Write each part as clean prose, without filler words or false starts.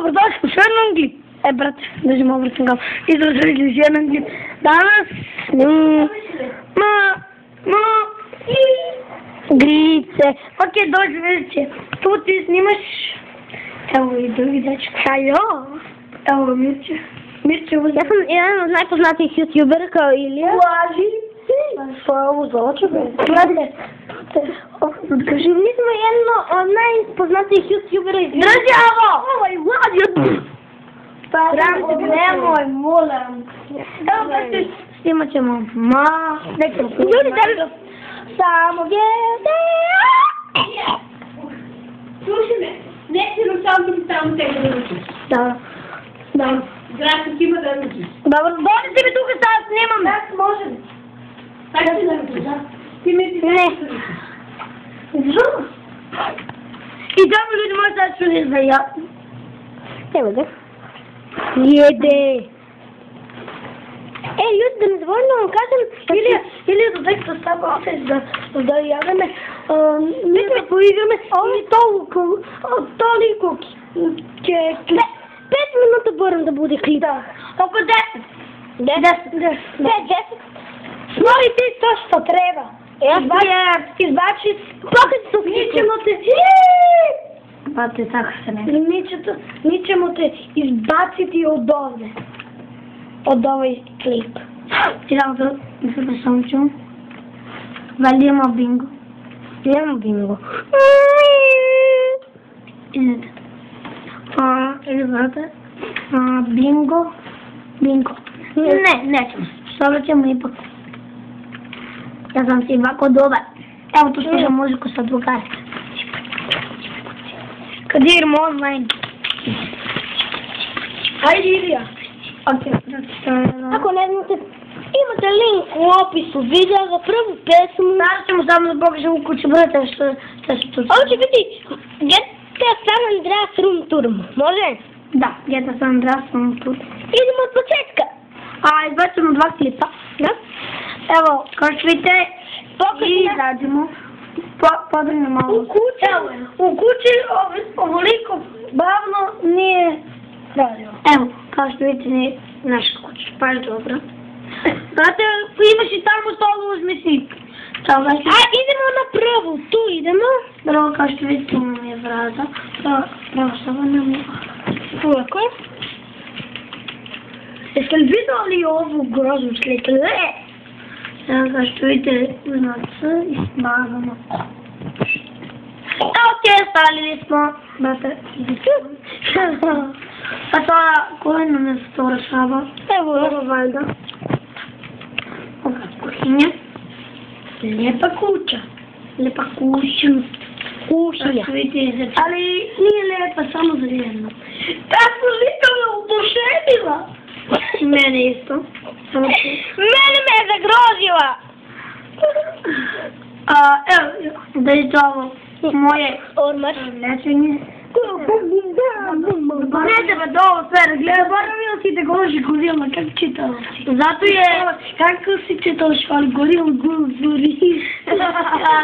dobrodošli u jednom klip. Brate, držimo obracam ga. Izrazili u jednom klip. Danas Grice. Ok, dođi, vidjet će. Tu ti snimaš. Evo i drugi dečko. Hajo. Evo Mirče. Mirče, ja sam jedan od najpoznatijih youtubera kao Ilija. Ulaži. Svoje ovo zloče, brate. Kaži, mi smo jedno od najpoznatijih youtubera iz Ilija. Drži ovo! Ovo je vlađo. Nemoj, molim. Evo brate, snimat ćemo. Nećemo. Ljudi, da samo gdje. Slušaj me, neće nam samo tebe da učiš. Da. Zračnik ima da učiš. Dobro, dođi mi tu kad sad snimam. Da, može. Tako ti da učiš, da? Ti misliš da učiš? Ne. I dobro ljudi, možda sad ću ne znam ja. Evo ga. Jede. Ljudi, da ne zaboravim vam kažem, Ili je do teksta stavio ofis da javljame, neka poigrame i toliko će klip. 5 minuta moram da bude klip. Da, oko 10. 10. Snori ti to što treba. Izbači, pokaži se u mi ćemo te... Pa te tako se ne. Mi ćemo te izbaciti od ovdje. Od ovaj klip. I da to mi se presomču. Valjda imamo bingo. Imamo bingo. Idete. Ili znate. Bingo. Ne, nećemo. Sada ćemo ipak. Ja sam si ovako dobar. Evo tu slušam muziku sa drugarima. Kad idemo online. Ajde Ilija. Ako ne znate, imate link u opisu videa za prvu pesmu. Sada ćemo samo da pokažem u kuću, brate, što su tu. Ovo će biti GTA San Andreas Room Tour, može? Da, GTA San Andreas Room Tour. Idemo od početka. Izbacimo 2 klipa. Evo, kao što vidite, izađemo. Podrimo malo. U kući ovoliko bavno nije radio. Evo, kao što vidite, nije naša kuća, baš dobro. Znate, imaš i tamo stolu, uzmi si. Idemo na prvu, tu idemo. Prvo, kao što vidite, imam je vrata. Prvo, samo nam je... Ovako. Jeste li vidjeli ovu groznu sliku? Evo, kao što vidite, uzmemo C i smagamo. Ok, stavili smo. Brate, pa to, koje nam je to rešava? Evo, valjda. Ova kuhinja. Lijepa kuća. Lijepa kućnost. Kuhinja. Ali nije lijepa samo za jedno. Tako lika me uduševila. Mene isto. Mene me je zagrozila. Evo, da je to ovo moje lečenje. Ne treba da ovo sve gledaj, baravio si te gološi gorila, kako čitala si? Zato je... Kako si čitala školi gorila, guri?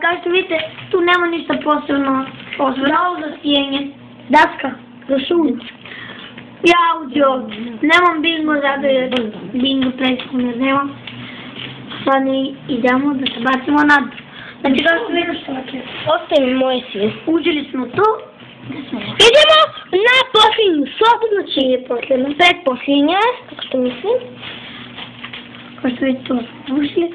Kao što vidite, tu nema ništa posebno. Bravo za sjenje. Daska, za šulicu. I audio. Nemam bingo, zato je bingo presku ne nemam. Sad idemo da se bacimo nad. Znači kao što vidiš, ostavim moje svijet. Uđeli smo tu. Idemo na posljednju sobu, znači je posljedna, predposljednja, kako što mislim. Kao što vidite, tu smo ušli.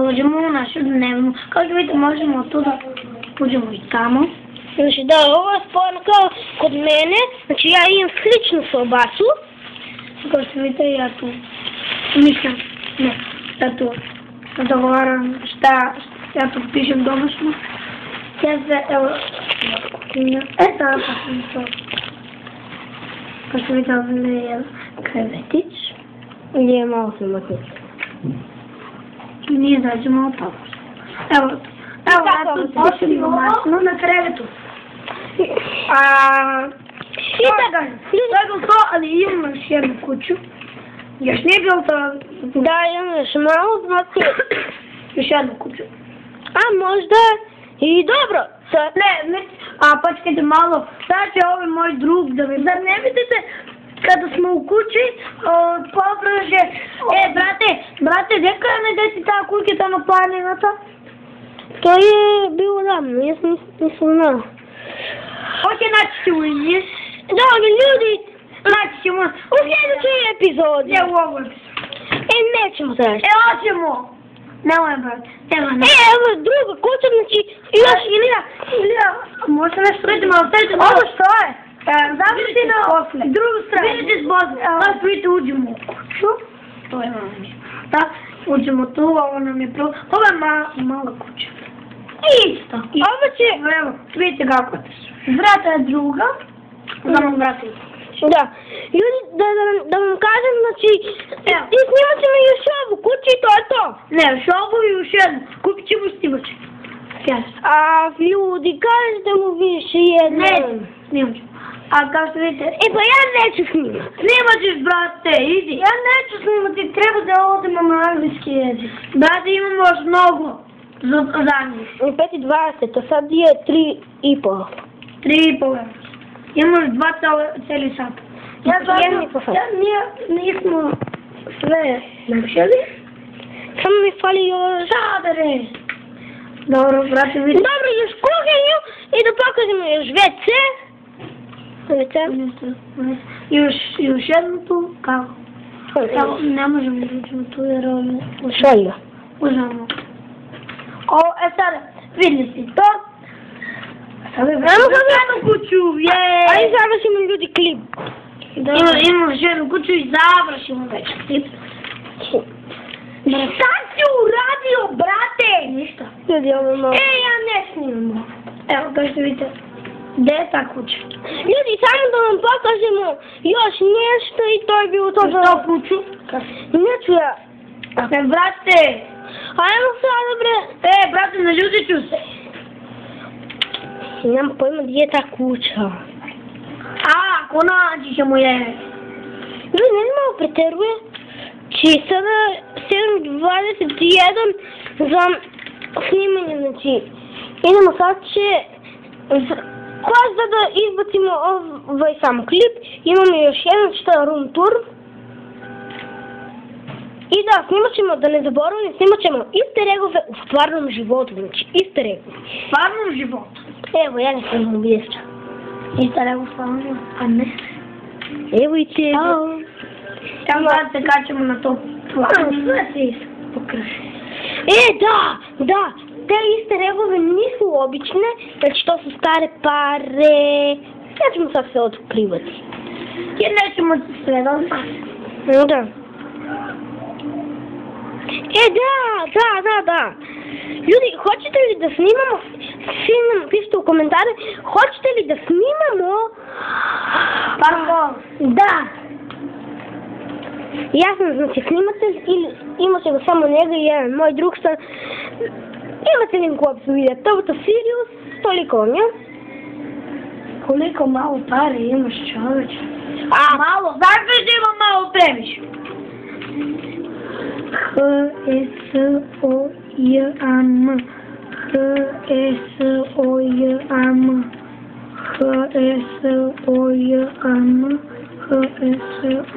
Uđemo u našu dnevnu. Kao što vidite, možemo tu da uđemo i tamo. Znači da, ovo je spojeno kao kod mene, znači ja imam sličnu sobacu. Kao što vidite, ja tu mislim, ne, ja tu dogovaram šta, ja tu pišem domaćno. Ja se, evo, kuhinja, sada pa sam to. Kao što vidite, ovdje je krevetić. Gdje je malo sam otnik. I nije zađemo od toga. Evo, ja tu pošlim domaćno na krevetu. I tako, to je bilo to, ali imam još jednu kuću. Još nije bilo to... Da, imam još malo, znači... Još jednu kuću. A možda i dobro. Ne, A počekajte malo, sad će ovaj moj drug da mi... Zar ne vidite kada smo u kući, popraže... brate, deka je ne desi ta kuća tamo planinata? To je bilo davno, ja nisam znao. Hoće naći ćemo i njih. Dobro, ljudi, Naći ćemo... u sljedećoj epizodi. Ne u ovoj. Nećemo tražiti. Hoćemo! Nemoj, brate. Evo druga kuća, znači... Ilija, možda nešto vidimo, ali stavite malo. Ovo što je? Završi na drugu stranu. Vidite zbozno. Sad vidite, uđemo u kuću. To je malo mi. Da, uđemo tu, ovo nam je prvo. Ovo je mala kuća. Isto. Ovo će... Evo, vidite kako je. Vrata je druga. Znamo vrata je. Da, ljudi, da vam kažem, znači, i snimat ćemo još ovu kuću i to je to. Ne, još ovu i još jednu. Kupit ćemo i snimat ćemo. A ljudi, kažete mu više jedno. Ne, snimat ćemo. A kao što vidite... Pa ja neću snimat. Snimat ćeš, brate, idi. Ja neću snimati, treba da odemo na anglijski jezik. Brate, imamo još mnogo za njih. 5:20, a sad je 3:30. 3:30. Imamo još 2 cijeli sat. Nismo sve naučili. Samo mi fali još... Sadere. Dobro, brate, vidi. Dobro, još kuhinju i da pokažemo još WC. Još jednu tu, kako? Ne možemo da uđemo tu jer ovo... Šolja. Uzmemo. Sada, vidjeli si to. Sada je jednu kuću, jej! Ajde završimo ljudi klip. Imamo još jednu kuću i završimo već klip. Šta si uradio, brate? Ništa. Ljudi, ovo je malo... Ja ne snimamo. Evo, kao što vidite, gdje je ta kuća? Ljudi, samo da vam pokažemo još nešto i to je bilo to za ovu kuću. Neću ja. Brate! Ajmo sada, bre. Brate, naljutit ću se. Nemam pojma gdje je ta kuća. Ako nađi ćemo je. Ljudi, ne malo preteruje. Či sada 7:21 za snimanje, znači idemo sad će da izbacimo ovaj sam klip. Imamo još jedan što je room tour. I da, snimat ćemo, da ne zaboravim, snimat ćemo easter eggove u stvarnom životu, znači easter eggove. U stvarnom životu? Evo, ja ne snimam vidješća. Easter egg u stvarnom životu? A ne. Evo i te. Evo sad se kačemo na to. Sve se pokraši. Da, te easter eggove nisu obične, znači to su stare pare. Ja ćemo sad sve otkrivati. Jer nećemo se sve, da li pa? Da. Da. Ljudi, hoćete li da snimamo, svi nam pišite u komentare, hoćete li da snimamo... Parkour. Da. Ja sam, znači, snimatelj, ili imate ga samo njega i jedan moj drug sam. Imate link u opisu videa, to Sirius, toliko vam je. Koliko malo pare imaš, čoveč? Malo, zašto ti ima malo previše? H-E-S-O-J-A-M H-E-S-O-J-A-M H-E-S-O-J-A-M H-E-S-O-J-A-M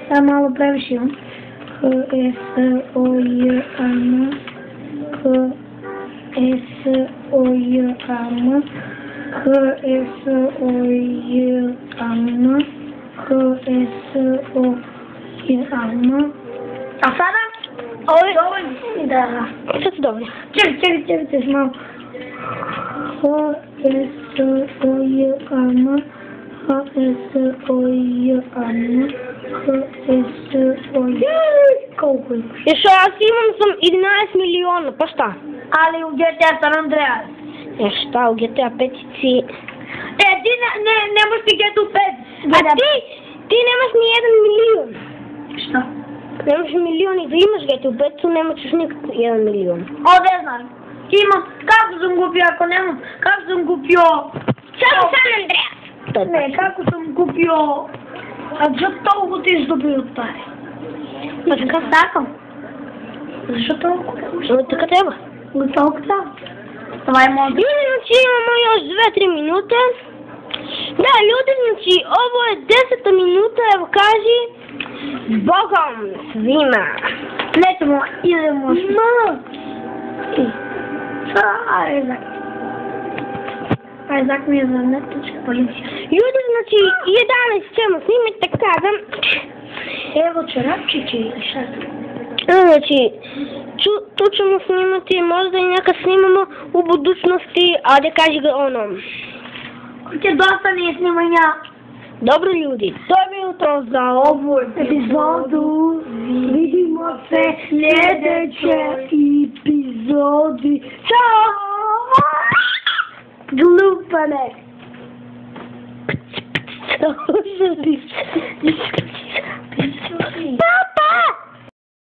Sad malo previše imam. H-E-S-O-J-A-M H-E-S-O-J-A-M H-E-S-O-J-A-M H-E-S-O-J-A-M A sada? Ovo je dovoljno? Da. Sad su dovoljno. Čekajte malo. H-E-S-O-J-A-M H-E-S-O-J-A-M H-E-S-O-J... Koliko imaš? Još ja imam sam 11 miliona, pa šta? Ali u GTA San Andreas. Šta u GTA 5 si... Ti nemaš ti GTA 5. A ti nemaš ni 1 milion. Šta? Nemaš milion i da imaš GTA 5, tu nemaš nikak 1 milion. Ne znam. Imam, kako sam kupio ako nemam, kako sam kupio... Samo San Andreas. Ne, kako sam kupio... A za toliko ti izdobio pare? Pa kako tako? Zašto toliko? Tako treba. Toliko tako? Това е мода. Ljudi, znači imamo još 2-3 minute. Da, ljudi, znači ovo je 10. minuta, evo kaži. Bogom svima. Nećemo, idemo. Ajzak mi je za netočka policija. Ljudi, znači 11 ćemo snimiti, tako kažem. Evo čorapčići, šta to? Znači, tu ćemo snimati, možda i neka snimamo u budućnosti, a da kaži ga ono. Će dosta nije snimanja. Dobro ljudi, to je bilo to za ovu epizodu. Vidimo se sljedeće epizodi. Ćao! Glupane! Pa,